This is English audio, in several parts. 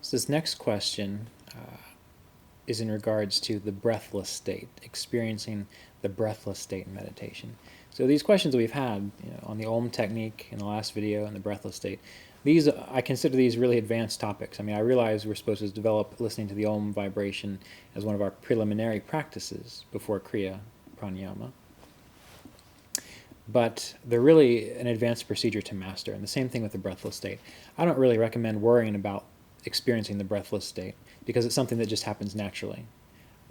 So this next question is in regards to the breathless state, experiencing the breathless state in meditation. So these questions that we've had on the Om technique in the last video and the breathless state, I consider these really advanced topics. I mean, I realize we're supposed to develop listening to the Om vibration as one of our preliminary practices before Kriya Pranayama. But they're really an advanced procedure to master, and the same thing with the breathless state. I don't really recommend worrying about experiencing the breathless state because it's something that just happens naturally.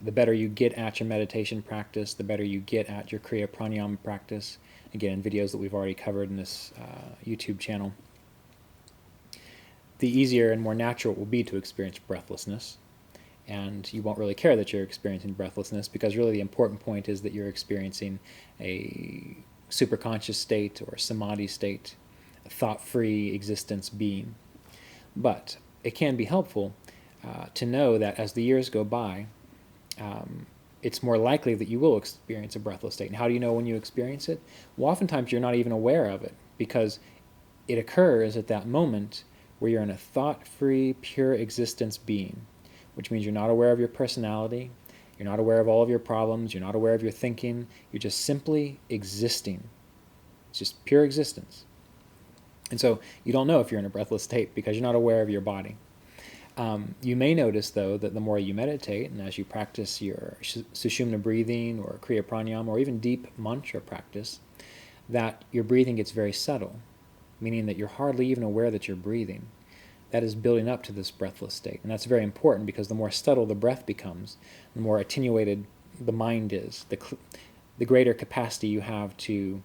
The better you get at your meditation practice, the better you get at your Kriya Pranayama practice, again, in videos that we've already covered in this YouTube channel, the easier and more natural it will be to experience breathlessness. And you won't really care that you're experiencing breathlessness because really the important point is that you're experiencing a superconscious state or samadhi state, a thought-free existence being. But it can be helpful to know that as the years go by, it's more likely that you will experience a breathless state. And how do you know when you experience it? Well, oftentimes you're not even aware of it because it occurs at that moment where you're in a thought-free, pure existence being, which means you're not aware of your personality, you're not aware of all of your problems, you're not aware of your thinking, you're just simply existing. It's just pure existence. And so you don't know if you're in a breathless state because you're not aware of your body. You may notice, though, that the more you meditate and as you practice your Sushumna breathing or Kriya Pranayama or even deep mantra practice, that your breathing gets very subtle, meaning that you're hardly even aware that you're breathing. That is building up to this breathless state. And that's very important because the more subtle the breath becomes, the more attenuated the mind is, the greater capacity you have to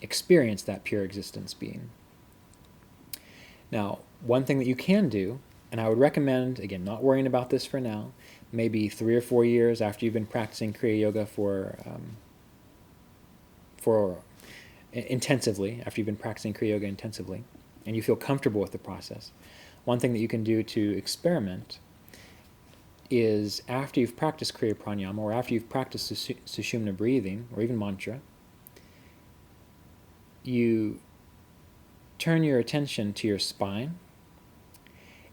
experience that pure existence being. Now, one thing that you can do, and I would recommend, again, not worrying about this for now, maybe 3 or 4 years after you've been practicing Kriya Yoga for intensively, after you've been practicing Kriya Yoga intensively, and you feel comfortable with the process, one thing that you can do to experiment is after you've practiced Kriya Pranayama or after you've practiced Sushumna breathing or even mantra, you turn your attention to your spine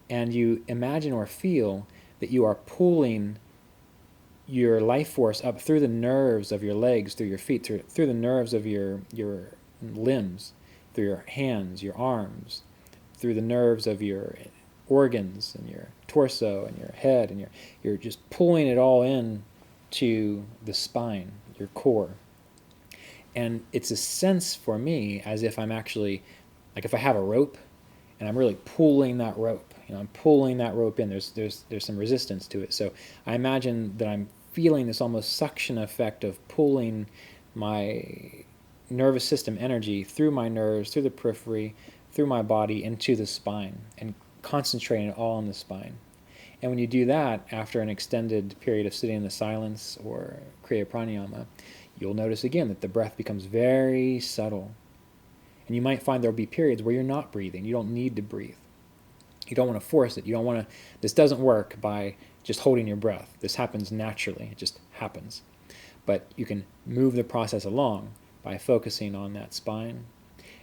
and you imagine or feel that you are pulling your life force up through the nerves of your legs, through your feet, through the nerves of your limbs, through your hands, your arms, through the nerves of your organs and your torso and your head, and you're just pulling it all in to the spine, your core. And it's a sense for me as if I'm actually, like if I have a rope and I'm really pulling that rope, I'm pulling that rope in, there's some resistance to it. So I imagine that I'm feeling this almost suction effect of pulling my nervous system energy through my nerves, through the periphery, through my body into the spine and concentrating it all on the spine. And when you do that after an extended period of sitting in the silence or Kriya Pranayama, you'll notice again that the breath becomes very subtle. And you might find there'll be periods where you're not breathing. You don't need to breathe. You don't want to force it. You don't want to. This doesn't work by just holding your breath. This happens naturally. It just happens. But you can move the process along by focusing on that spine.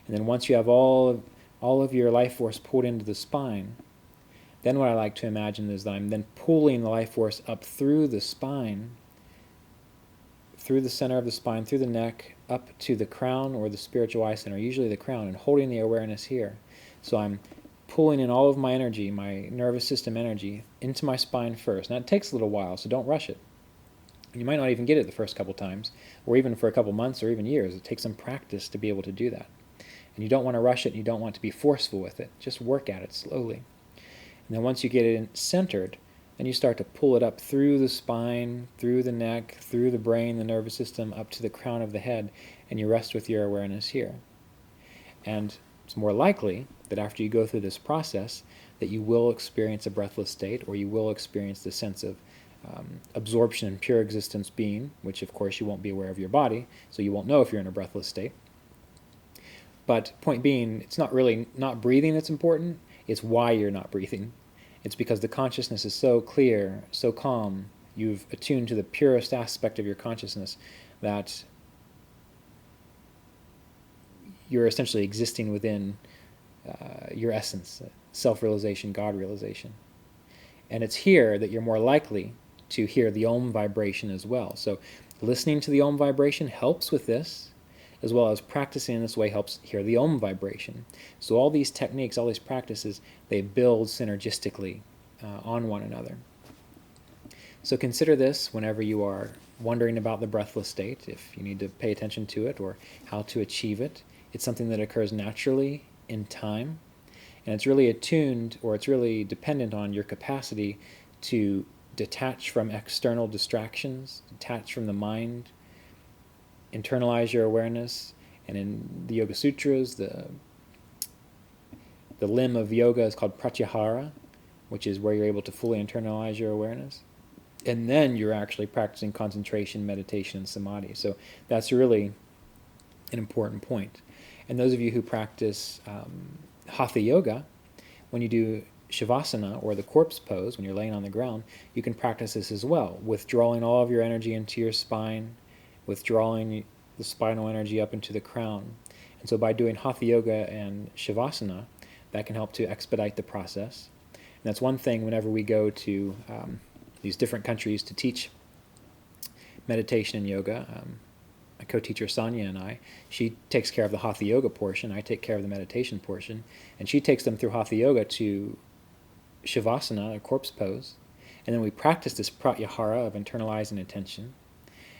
And then once you have all of your life force pulled into the spine, then what I like to imagine is that I'm then pulling the life force up through the spine, through the center of the spine, through the neck, up to the crown or the spiritual eye center, usually the crown, and holding the awareness here. So I'm pulling in all of my energy, my nervous system energy, into my spine first. Now it takes a little while, so don't rush it. You might not even get it the first couple times, or even for a couple months or even years. It takes some practice to be able to do that. And you don't want to rush it, and you don't want to be forceful with it. Just work at it slowly. And then once you get it centered, then you start to pull it up through the spine, through the neck, through the brain, the nervous system, up to the crown of the head, and you rest with your awareness here. And it's more likely that after you go through this process that you will experience a breathless state, or you will experience the sense of absorption in pure existence being, which of course you won't be aware of your body, so you won't know if you're in a breathless state. But point being, it's not really not breathing that's important, it's why you're not breathing. It's because the consciousness is so clear, so calm, you've attuned to the purest aspect of your consciousness that you're essentially existing within your essence. self-realization, God realization. And it's here that you're more likely to hear the Om vibration as well. So listening to the Om vibration helps with this, as well as practicing in this way helps hear the Om vibration. So all these techniques, all these practices, they build synergistically on one another. So consider this whenever you are wondering about the breathless state, if you need to pay attention to it or how to achieve it. It's something that occurs naturally in time, and it's really attuned, or it's really dependent on your capacity to detach from external distractions, detach from the mind, internalize your awareness. And in the Yoga Sutras, the limb of yoga is called pratyahara, which is where you're able to fully internalize your awareness. And then you're actually practicing concentration, meditation, and samadhi. So that's really an important point. And those of you who practice Hatha Yoga, when you do Shavasana, or the corpse pose, when you're laying on the ground, you can practice this as well, withdrawing all of your energy into your spine, withdrawing the spinal energy up into the crown. And so by doing Hatha Yoga and Shavasana, that can help to expedite the process. And that's one thing whenever we go to these different countries to teach meditation and yoga. My co-teacher Sonia and I, she takes care of the Hatha Yoga portion, I take care of the meditation portion, and she takes them through Hatha Yoga to Shavasana, or corpse pose, and then we practice this pratyahara of internalizing attention,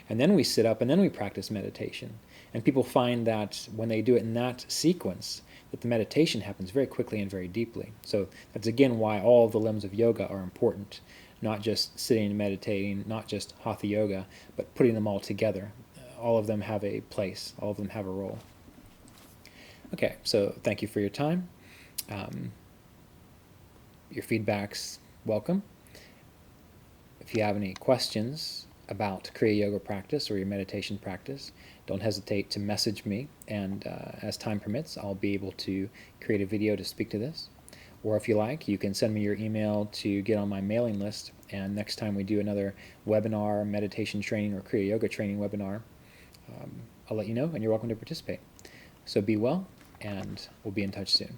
and then we sit up and then we practice meditation. And people find that when they do it in that sequence, that the meditation happens very quickly and very deeply. So that's again why all of the limbs of yoga are important. Not just sitting and meditating, not just Hatha Yoga, but putting them all together. All of them have a place. All of them have a role. Okay, so thank you for your time. Your feedback's welcome. If you have any questions about Kriya Yoga practice or your meditation practice, don't hesitate to message me, and as time permits, I'll be able to create a video to speak to this. Or if you like, you can send me your email to get on my mailing list, and next time we do another webinar, meditation training, or Kriya Yoga training webinar, I'll let you know, and you're welcome to participate. So be well, and we'll be in touch soon.